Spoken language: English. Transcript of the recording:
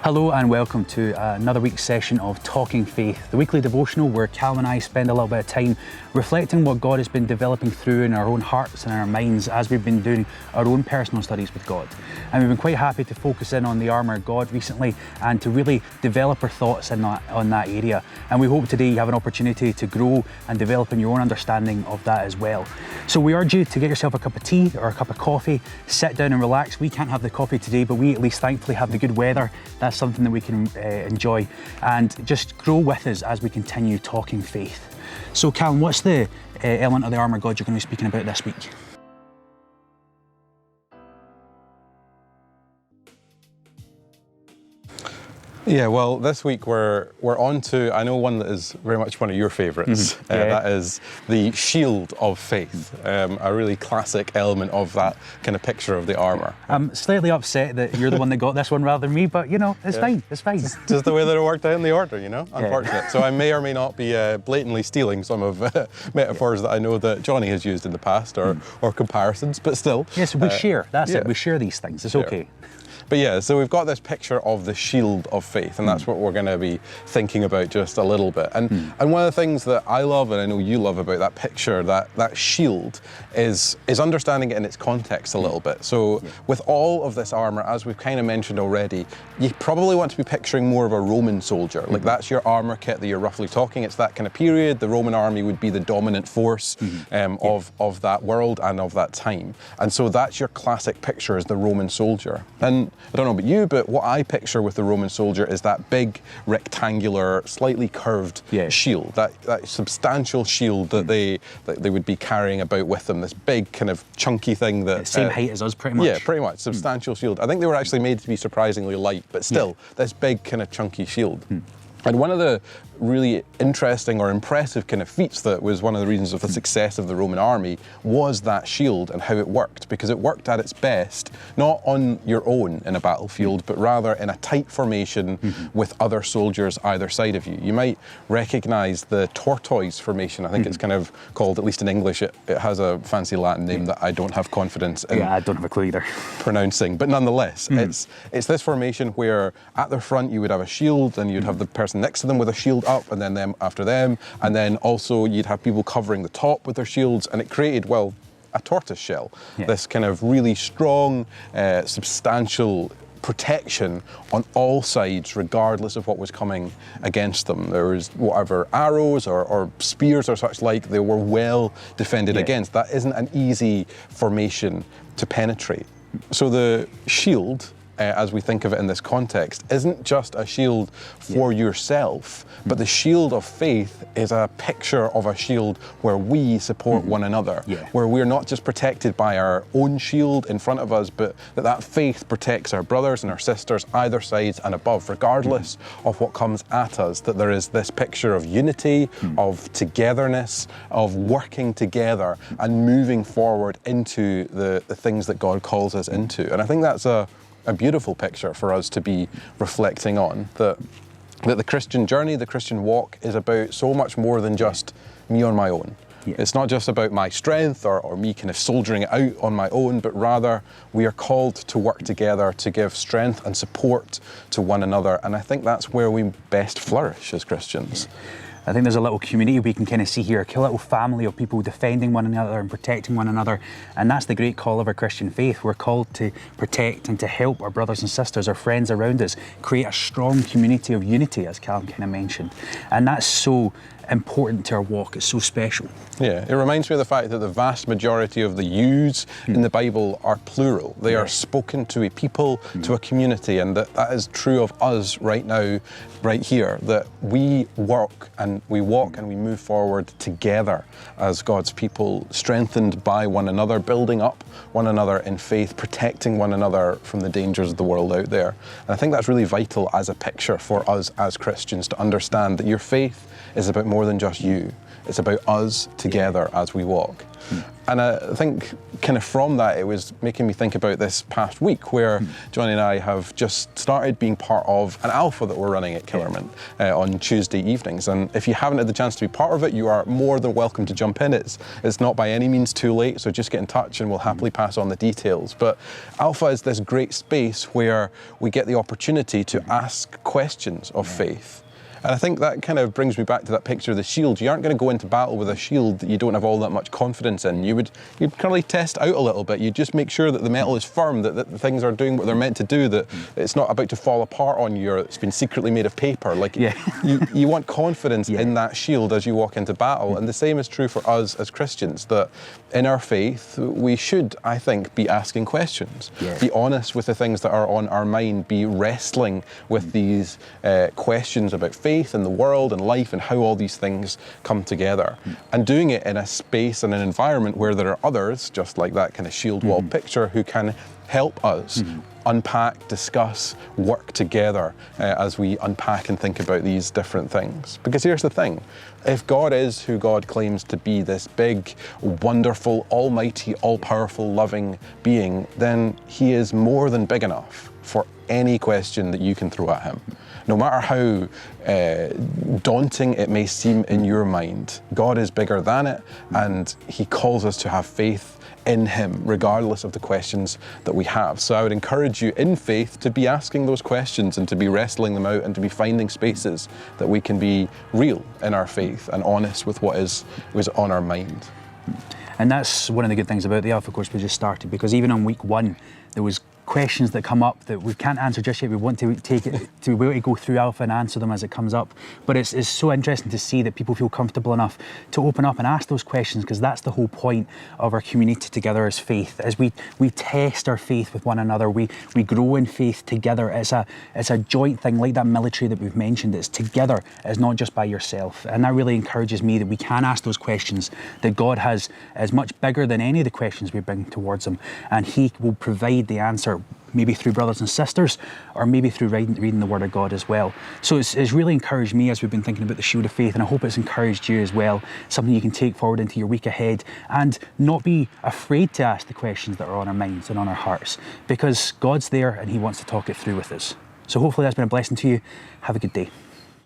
Hello and welcome to another week's session of Talking Faith, the weekly devotional where Cal and I spend a little bit of time reflecting what God has been developing through in our own hearts and our minds as we've been doing our own personal studies with God. And we've been quite happy to focus in on the armour of God recently and to really develop our thoughts on that area. And we hope today you have an opportunity to grow and develop in your own understanding of that as well. So we urge you to get yourself a cup of tea or a cup of coffee, sit down and relax. We can't have the coffee today, but we at least thankfully have the good weather. That's something that we can enjoy, and just grow with us as we continue talking faith. So Callum, what's the element of the armour of God you're going to be speaking about this week? Yeah, well, this week we're on to, I know, one that is very much one of your favourites. That is the shield of faith, a really classic element of that kind of picture of the armour. I'm slightly upset that you're the one that got this one rather than me, but you know, it's fine, it's fine. It's just the way that it worked out in the order, you know, unfortunate. So I may or may not be blatantly stealing some of metaphors that I know that Johnny has used in the past, or comparisons, but still. Yes, we share, that's it, we share these things, it's okay. But yeah, so we've got this picture of the shield of faith, and that's what we're going to be thinking about just a little bit. And one of the things that I love, and I know you love about that picture, that shield, is understanding it in its context a little bit. So with all of this armour, as we've kind of mentioned already, you probably want to be picturing more of a Roman soldier. Like that's your armour kit that you're roughly talking. It's that kind of period. The Roman army would be the dominant force of that world and of that time. And so that's your classic picture, is the Roman soldier. And I don't know about you, but what I picture with the Roman soldier is that big, rectangular, slightly curved shield, that substantial shield that they would be carrying about with them, this big kind of chunky thing that... Same height as us, pretty much. Yeah, pretty much, substantial shield. I think they were actually made to be surprisingly light, but still, this big kind of chunky shield. And one of the really interesting or impressive kind of feats that was one of the reasons of the success of the Roman army was that shield and how it worked, because it worked at its best, not on your own in a battlefield, but rather in a tight formation with other soldiers either side of you. You might recognize the Tortoise Formation. I think it's kind of called, at least in English, it has a fancy Latin name that I don't have confidence in I don't have a clue either. pronouncing, but nonetheless, it's this formation where at the front you would have a shield, and you'd have the person next to them with a shield up, and then them after them, and then also you'd have people covering the top with their shields, and it created, well, a tortoise shell. This kind of really strong, substantial protection on all sides, regardless of what was coming against them. There was whatever arrows or spears or such like, they were well defended against. That isn't an easy formation to penetrate. So the shield, as we think of it in this context, isn't just a shield for yourself, but the shield of faith is a picture of a shield where we support one another, where we're not just protected by our own shield in front of us, but that faith protects our brothers and our sisters either sides and above, regardless of what comes at us, that there is this picture of unity, of togetherness, of working together and moving forward into the things that God calls us into. And I think that's a beautiful picture for us to be reflecting on, that the Christian journey, the Christian walk is about so much more than just me on my own. It's not just about my strength or me kind of soldiering it out on my own, but rather we are called to work together to give strength and support to one another. And I think that's where we best flourish as Christians. I think there's a little community we can kind of see here, a little family of people defending one another and protecting one another. And that's the great call of our Christian faith. We're called to protect and to help our brothers and sisters, our friends around us, create a strong community of unity, as Callum kind of mentioned. And that's so important to our walk. It's so special. Yeah, it reminds me of the fact that the vast majority of the yous in the Bible are plural. They are spoken to a people, to a community, and that is true of us right now, right here, that we work and we walk and we move forward together as God's people, strengthened by one another, building up one another in faith, protecting one another from the dangers of the world out there. And I think that's really vital as a picture for us as Christians, to understand that your faith is about more than just you. It's about us together as we walk. And I think kind of from that, it was making me think about this past week where Johnny and I have just started being part of an alpha that we're running at Killerman on Tuesday evenings. And if you haven't had the chance to be part of it, you are more than welcome to jump in. It's not by any means too late, so just get in touch and we'll happily pass on the details. But alpha is this great space where we get the opportunity to ask questions of faith. And I think that kind of brings me back to that picture of the shield. You aren't going to go into battle with a shield that you don't have all that much confidence in. You'd probably test out a little bit. You just make sure that the metal is firm, that the things are doing what they're meant to do, that it's not about to fall apart on you or it's been secretly made of paper. Like you want confidence in that shield as you walk into battle. And the same is true for us as Christians, that in our faith, we should, I think, be asking questions. Be honest with the things that are on our mind, be wrestling with these questions about faith and the world and life and how all these things come together, and doing it in a space and an environment where there are others, just like that kind of shield wall picture, who can help us unpack, discuss, work together as we unpack and think about these different things. Because here's the thing, if God is who God claims to be, this big, wonderful, almighty, all-powerful, loving being, then he is more than big enough for any question that you can throw at him. No matter how daunting it may seem in your mind, God is bigger than it, and he calls us to have faith in him, regardless of the questions that we have. So I would encourage you in faith to be asking those questions and to be wrestling them out and to be finding spaces that we can be real in our faith and honest with what is on our mind. And that's one of the good things about the Alpha course we just started, because even on week 1, there was questions that come up that we can't answer just yet. We want to take it to be able to go through Alpha and answer them as it comes up. But it's so interesting to see that people feel comfortable enough to open up and ask those questions, because that's the whole point of our community together as faith. As we test our faith with one another, we grow in faith together. It's a joint thing, like that military that we've mentioned. It's together, it's not just by yourself. And that really encourages me that we can ask those questions, that God has is much bigger than any of the questions we bring towards him, and he will provide the answer, maybe through brothers and sisters, or maybe through reading the Word of God as well. So it's really encouraged me as we've been thinking about the shield of faith, and I hope it's encouraged you as well. Something you can take forward into your week ahead and not be afraid to ask the questions that are on our minds and on our hearts, because God's there and he wants to talk it through with us. So hopefully that's been a blessing to you. Have a good day.